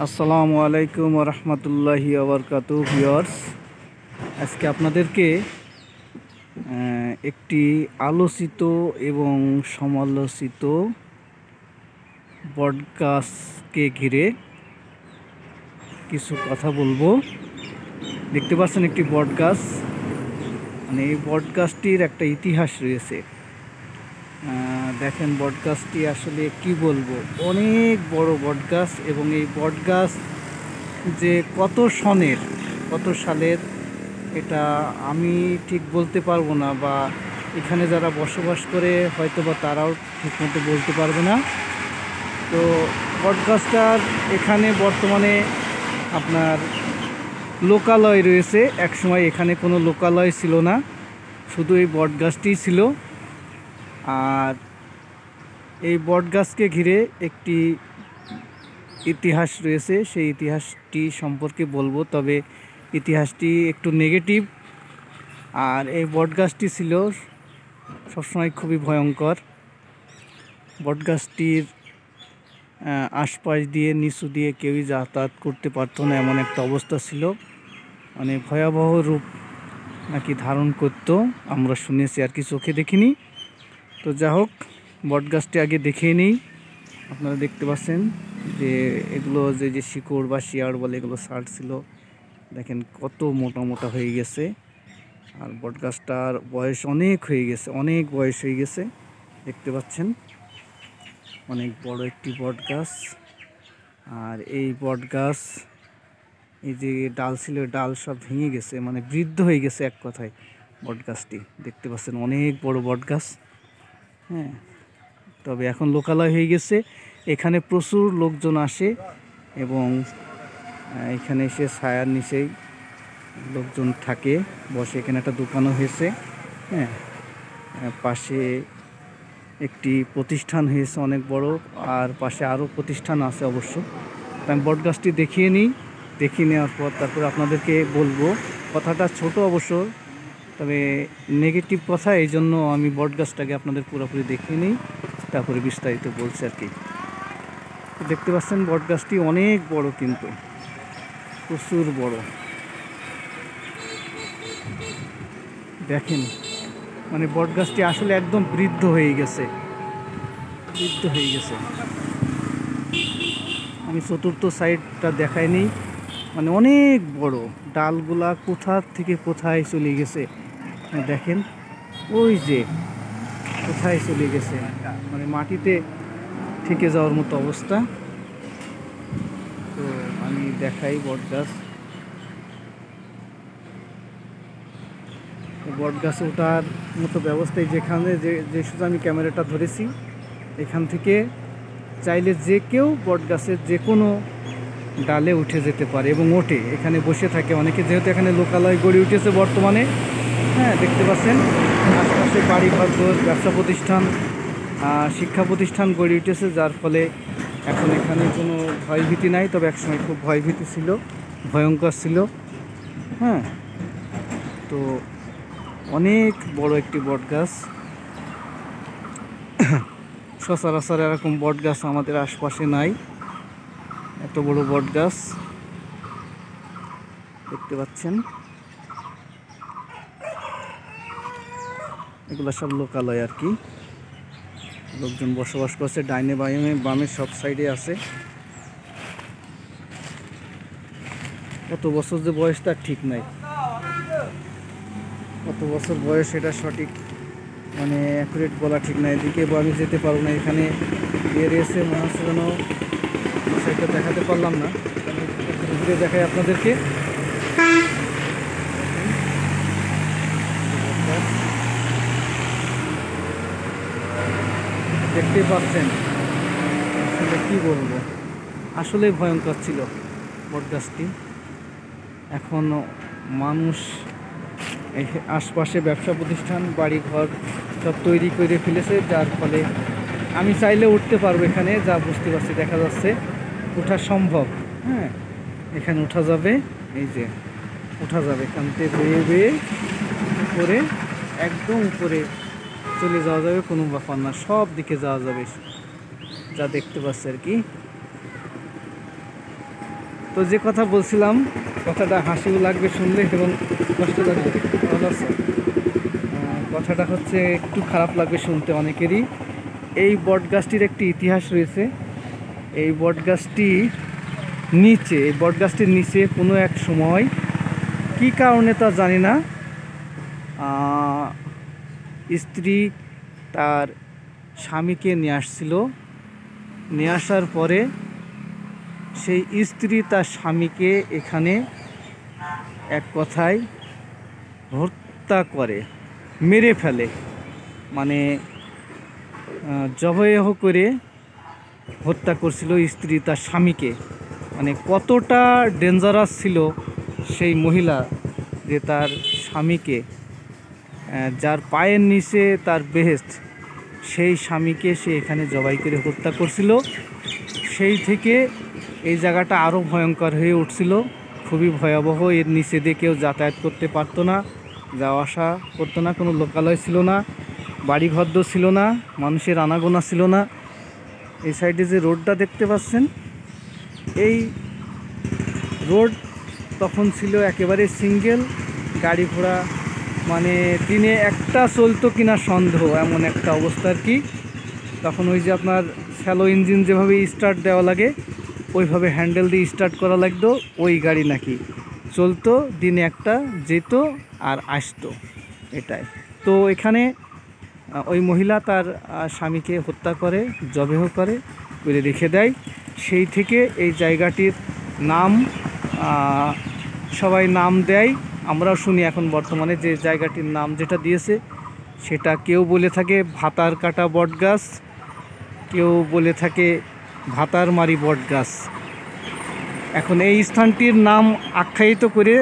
আসসালামু আলাইকুম ওয়া রাহমাতুল্লাহি ওয়া বারাকাতুহু ভিউয়ার্স। আজকে আপনাদেরকে একটি আলোচিত এবং সমালোচিত বটগাছকে ঘিরে কিছু কথা বলবো। দেখতে পাচ্ছেন একটি বটগাছ, মানে এই বটগাছটির একটা ইতিহাস রয়েছে। দেখেন বটগাছটি আসলে কি বলবো, অনেক বড় বটগাছ এবং এই বটগাছ যে কত সালের এটা আমি ঠিক বলতে পারবো না, বা এখানে যারা বসবাস করে হয়তো বা তারাও ঠিকমতো বলতে পারবে না। তো বটগাছটার এখানে বর্তমানে আপনার লোকালয় রয়েছে। একসময় এখানে কোনো লোকালয় ছিল না, শুধু এই বটগাছটিই ছিল। আর এই বটগাছকে ঘিরে একটি ইতিহাস রয়েছে, সেই ইতিহাসটি সম্পর্কে বলবো, তবে ইতিহাসটি একটু নেগেটিভ। আর এই বটগাছটি ছিল সবসময় খুবই ভয়ঙ্কর। বটগাছটির আশপাশ দিয়ে নিচু দিয়ে কেউই যাতায়াত করতে পারতো না, এমন একটা অবস্থা ছিল। মানে ভয়াবহ রূপ নাকি ধারণ করত, আমরা শুনেছি আর কি, চোখে দেখিনি। তো যা হোক, বটগাছটি আগে দেখিয়ে নিই। আপনারা দেখতে পাচ্ছেন যে এগুলো যে শিকড় বা শিয়াড় বলে, এগুলো সার ছিল। দেখেন কত মোটা মোটা হয়ে গেছে। আর বটগাছটার বয়স অনেক হয়ে গেছে, অনেক বয়স হয়ে গেছে। দেখতে পাচ্ছেন অনেক বড় একটি বটগাছ। আর এই বটগাছ, এই যে ডাল ছিল, ডাল সব ভেঙে গেছে, মানে বৃদ্ধ হয়ে গেছে এক কথায় বটগাছটি। দেখতে পাচ্ছেন অনেক বড় বটগাছ। হ্যাঁ, তবে এখন লোকালয় হয়ে গেছে। এখানে প্রচুর লোকজন আসে এবং এখানে এসে ছায়ার নিচেই লোকজন থাকে, বসে। এখানে একটা দোকানও হয়েছে। হ্যাঁ, পাশে একটি প্রতিষ্ঠান হয়েছে অনেক বড়, আর পাশে আরও প্রতিষ্ঠান আছে অবশ্য। আমি বটগাছটি দেখিয়ে নিই, দেখিয়ে নেওয়ার পর তারপরে আপনাদেরকে বলবো। কথাটা ছোট অবশ্য, তবে নেগেটিভ কথা, এই জন্য আমি বটগাছটাকে আপনাদের পুরোপুরি দেখিয়ে নিই, তারপরে বিস্তারিত বলছি আর কি। দেখতে পাচ্ছেন বটগাছটি অনেক বড়, কিন্তু প্রচুর বড়। দেখেন, মানে বটগাছটি আসলে একদম বৃদ্ধ হয়ে গেছে। আমি চতুর্থ সাইডটা দেখাইনি, মানে অনেক বড়। ডালগুলা কোথা থেকে কোথায় চলে গেছে দেখেন, ওই যে কোথায় চলে গেছে, মানে মাটিতে থেকে যাওয়ার মতো অবস্থা। তো আমি দেখাই বটগাছে ওঠার মতো ব্যবস্থায়, যেখানে যে শুধু আমি ক্যামেরাটা ধরেছি, এখান থেকে চাইলে যে কেউ বটগাছের যে কোনো ডালে উঠে যেতে পারে এবং ওঠে, এখানে বসে থাকে অনেকে, যেহেতু এখানে লোকালয় গড়ে উঠেছে বর্তমানে। হ্যাঁ, দেখতে পাচ্ছেন আশেপাশে বাড়ি ঘর, ব্যবসা প্রতিষ্ঠান, শিক্ষা প্রতিষ্ঠান গড়ে উঠেছে, যার ফলে এখন এখানে কোনো ভয়ভীতি নাই। তবে একসময় খুব ভয়ভীতি ছিল, ভয়ঙ্কর ছিল। হ্যাঁ, তো অনেক বড় একটি বটগাছ। সচরাচর এরকম বটগাছ আমাদের আশপাশে নাই, এত বড় বটগাছ। দেখতে পাচ্ছেন এগুলো সব লোকালয় আর কি, লোকজন বসবাস করছে। ডাইনে বামে সব সাইডে আছে। কত বছর যে বয়স তার ঠিক নাই, কত বছর বয়স এটা সঠিক মানে অ্যাকুরেট বলা ঠিক নাই। এদিকে আমি যেতে পারবো না, এখানে ইয়ে রয়েছে, মনে হচ্ছে যেন সেটা দেখাতে পারলাম না, ঘুরে দেখাই আপনাদেরকে। দেখতেই পাচ্ছেন, আসলে কী বলবো, আসলে ভয়ঙ্কর ছিল বটগাছটি। এখন মানুষ আশপাশে ব্যবসা প্রতিষ্ঠান, বাড়ি ঘর সব তৈরি করে ফেলেছে, যার ফলে আমি চাইলে উঠতে পারবো এখানে, যা বুঝতে পারছি, দেখা যাচ্ছে ওঠা সম্ভব। হ্যাঁ, এখানে ওঠা যাবে, এই যে ওঠা যাবে, এখান থেকে বেয়ে বেয়ে উপরে, একদম উপরে চলে যাওয়া যাবে, কোনো ব্যাপার না, সব দিকে যাওয়া যাবে, যা দেখতে পাচ্ছি আর কি। তো যে কথা বলছিলাম, কথাটা হাসিও লাগবে শুনলে এবং কষ্ট লাগবে। ভালো আছো? কথাটা হচ্ছে একটু খারাপ লাগবে শুনতে অনেকেরই। এই বটগাছটির একটি ইতিহাস রয়েছে। এই বটগাছটির নিচে কোনো এক সময় কী কারণে তা জানি না, স্ত্রী তার স্বামীকে নিয়ে আসছিল। নিয়ে আসার পরে সেই স্ত্রী তার স্বামীকে এখানে এক কথায় হত্যা করে, মেরে ফেলে, মানে জবাইহ করে হত্যা করছিল স্ত্রী তার স্বামীকে। মানে কতটা ডেঞ্জারাস ছিল সেই মহিলা, যে তার স্বামীকে, যার পায়ের নিচে তার বেহেশত, সেই স্বামীকে সে এখানে জবাই করে হত্যা করছিল। সেই থেকে এই জায়গাটা আরও ভয়ঙ্কর হয়ে উঠছিল, খুবই ভয়াবহ। এর নিচে দিয়ে কেউ যাতায়াত করতে পারতো না, যাওয়া আসা করতো না, কোনো লোকালয় ছিল না, বাড়িঘর ছিল না, মানুষের আনাগোনা ছিল না। এই সাইডে যে রোডটা দেখতে পাচ্ছেন, এই রোড তখন ছিল একেবারে সিঙ্গেল, গাড়ি ঘোড়া মানে দিনে একটা চলতো কিনা সন্দেহ, এমন একটা অবস্থা আর কি। তখন ওই যে আপনার স্যালো ইঞ্জিন যেভাবে স্টার্ট দেওয়া লাগে, ওইভাবে হ্যান্ডেল দিয়ে স্টার্ট করা লাগতো, ওই গাড়ি নাকি চলতো, দিনে একটা যেত আর আসতো, এটাই। তো এখানে ওই মহিলা তার স্বামীকে হত্যা করে, জবেহ করে রেখে দেয়। সেই থেকে এই জায়গাটির নাম সবাই নাম দেয়, আমরাও শুনি এখন বর্তমানে যে জায়গাটির নাম যেটা দিয়েছে সেটা কেউ বলে থাকে ভাতার কাটা বটগাছ, কেউ বলে থাকে ভাতারমারি বটগাছ। এখন এই স্থানটির নাম আখ্যায়িত করে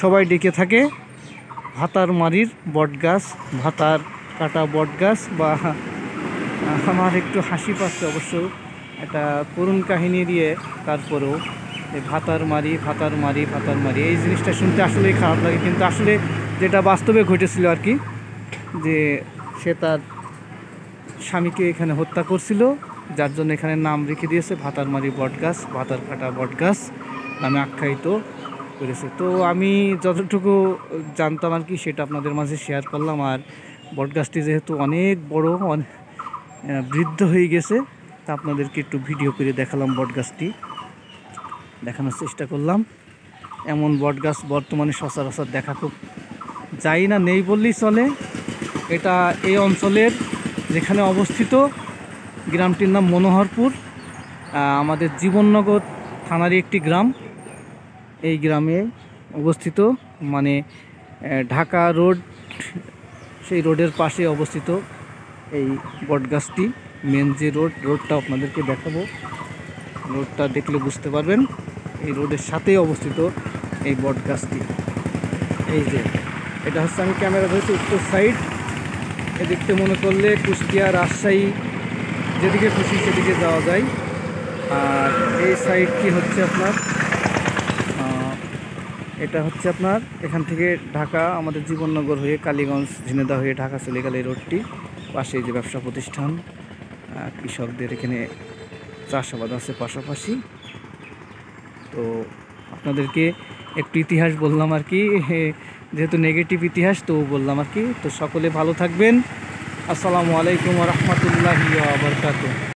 সবাই ডেকে থাকে ভাতারমারির বটগাছ, ভাতার কাটা বটগাছ। বা আমার একটু হাসি পাচ্ছে অবশ্য, একটা করুণ কাহিনী দিয়ে, তারপরেও এই ভাতারমারি এই জিনিসটা শুনতে আসলেই খারাপ লাগে, কিন্তু আসলে যেটা বাস্তবে ঘটেছিল আর কি, যে সে তার স্বামীকে এখানে হত্যা করছিল, যার জন্য এখানে নাম রেখে দিয়েছে ভাতারমারি বটগাছ, ভাতার কাটা বটগাছ নামে আখ্যায়িত করেছে। তো আমি যতটুকু জানতাম আর কি সেটা আপনাদের মাঝে শেয়ার করলাম। আর বটগাছটি যেহেতু অনেক বড়, বৃদ্ধ হয়ে গেছে, তা আপনাদেরকে একটু ভিডিও করে দেখালাম, বটগাছটি দেখানোর চেষ্টা করলাম। এমন বটগাছ বর্তমানে সচরাচর দেখা খুব যায় না, নেই বললেই চলে। এটা এই অঞ্চলের যেখানে অবস্থিত, গ্রামটির নাম মনোহরপুর, আমাদের জীবননগর থানারই একটি গ্রাম। এই গ্রামে অবস্থিত, মানে ঢাকা রোড, সেই রোডের পাশে অবস্থিত এই বটগাছটি। মেন যে রোডটা আপনাদেরকে দেখাবো, রোডটা দেখলে বুঝতে পারবেন, এই রোডের সাথেই অবস্থিত এই বটগাছটি। এই যে এটা হচ্ছে, আমি ক্যামেরা ধরেছি উত্তর সাইড, এদিকতে মনে করলে কুষ্টিয়া, রাজশাহী, যেদিকে খুশি সেদিকে যাওয়া যায়। আর এই সাইডটি হচ্ছে আপনার, এটা হচ্ছে আপনার এখান থেকে ঢাকা, আমাদের জীবননগর হয়ে কালীগঞ্জ, ঝিনেদা হয়ে ঢাকা চলে গেলে এই রোডটি। পাশে যে ব্যবসা প্রতিষ্ঠান, কৃষকদের এখানে চাষাবাদ আছে পাশাপাশি। তো আপনাদেরকে একটু ইতিহাস বললাম আর কি, যেহেতু নেগেটিভ ইতিহাস তো বললাম আর কি। তো সকলে ভালো থাকবেন। আসসালামু আলাইকুম ওয়া রাহমাতুল্লাহি ওয়া বারাকাতুহু।